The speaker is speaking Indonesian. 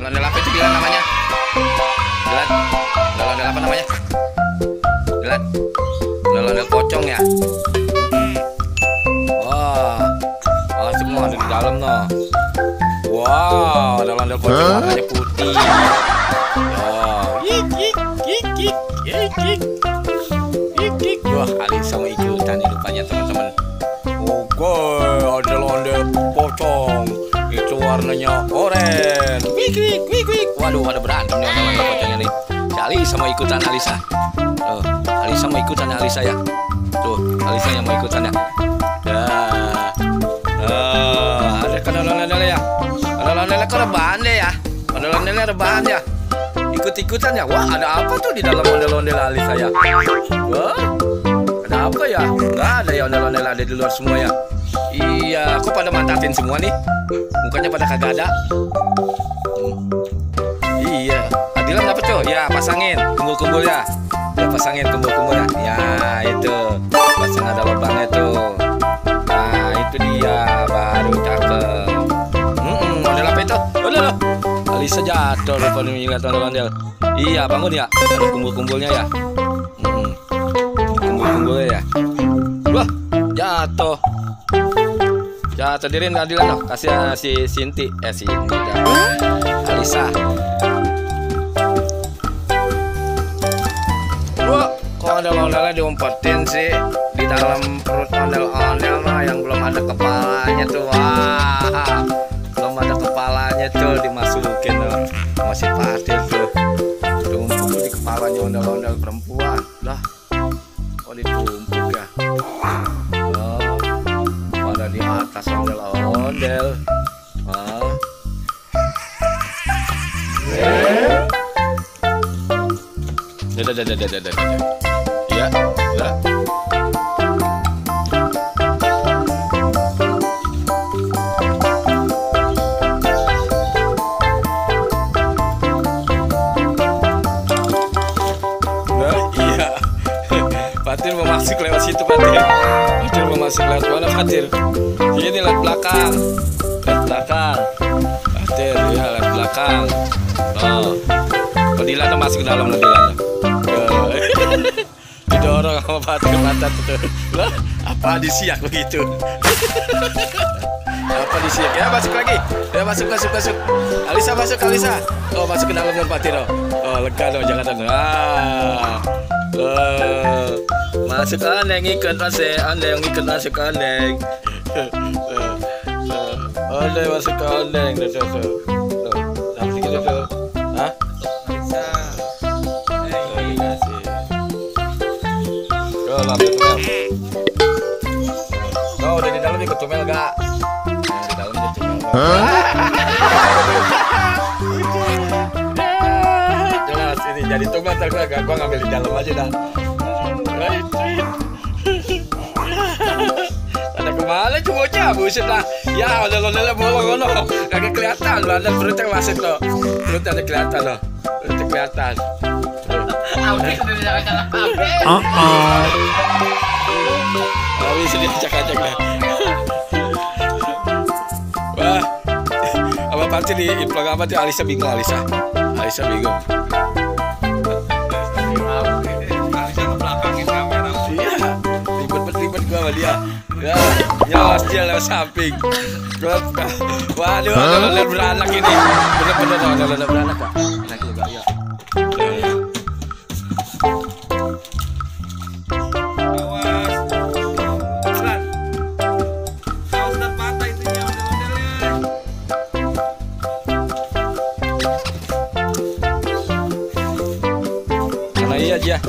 Ondel-ondel apa itu Dilan namanya? Dilan, ondel-ondel apa namanya? Dilan, ondel-ondel pocong ya? Wah, semua ada di dalam noh. Wow, ondel-ondel pocong warnanya putih. Oh, wah, Alisa mau ikutan nih rupanya teman-teman. Oke, ondel-ondel pocong itu warnanya oranye. Waduh, ada berantem nih ondel-ondel pocongnya nih. Si Alisa mau ikutan Alisa. Tuh, Alisa mau ikutan Alisa ya. Tuh, Alisa yang mau ikutan ya. Ada kan ondel-ondel ya. Ondel-ondelnya kok rebahan deh ya. Ondel-ondelnya rebahan ya. Ikut-ikutan ya. Wah, ada apa tuh di dalam ondel-ondel Alisa ya? Wah, ada apa ya? Nggak ada ya ondel-ondel, ada di luar semua ya. Iya, kok pada mantatin semua nih? Mukanya pada kagak ada. Iya, Adilan apa tuh? Ya, pasangin kumpul-kumpul ya. Ya, pasangin kumpul-kumpul ya. Ya, itu. Pasang ada lubangnya tuh. Nah, itu dia, baru cakep. Ondel apa itu? Loh. Alisa jatuh rupanya melihat ondel-ondel. Iya, bangun ya. Ada kumpul-kumpulnya ya. Kumpul-kumpulnya ya. Wah, jatuh. Jatuh dirin Adilan noh. Kasih si Sinti. Sinti dah. Alisa. Wah, kok ondel-ondelnya diumpetin sih di dalam perut ondel-ondel mah yang belum ada kepalanya tuh. Wah, belum ada kepalanya tuh dimasukin tuh. Masih patil tuh. Tumpuk di kepalanya ondel-ondel perempuan. Lah, kok ditumpuk ya? Oh, pada di atas ondel-ondel. Dadah. Ya, ya. Fatir mau masuk lewat situ, Fatir. Fatir mau masuk lewat mana, Fatir? Sini lewat belakang. Lewat belakang. Fatir, ya lewat belakang. Oh. Dilan masuk ke dalam Dilan. Didorong sama Fatir pantat itu. Lah, apa disiak begitu? Apa disiak? Ya, masuk lagi. Ya, masuk. Alisa masuk, Alisa. Oh, masuk ke dalam dengan Fatir. Oh, lega dong, jangan dong. Masuk aneh ikut masuk aneh yang ikut masuk aneh. Aneh masuk ke aneh tuh. Sampai gitu tuh. Hah? Bisa. Kasih. Oh, lampu tumel. Oh, udah di dalam ikut tumel gak? Di dalam ikut tumel. Jelas ini jadi tumel tergak. Gua ngambil di dalam aja dah. Ada kemana cuma bocah buset lah. Ya ondel-ondelnya bolong loh. Kagak kelihatan badan perutnya masuk loh. Perutnya ada kelihatan loh. Perutnya kelihatan. Abi sudah diajak-ajak Abi. Abi sudah diajak-ajak lah. Wah, apa pasti di vlog apa tuh Alisa bingung Alisa bingung. Ribet gua sama dia. Ya, nyos dia lewat samping. Waduh, ondel-ondel beranak ini. Bener-bener ondel-ondel beranak Kak. Enak juga ya. Awas. Pelan. Awas dan patah itunya ondel-ondelnya. Karena iya aja.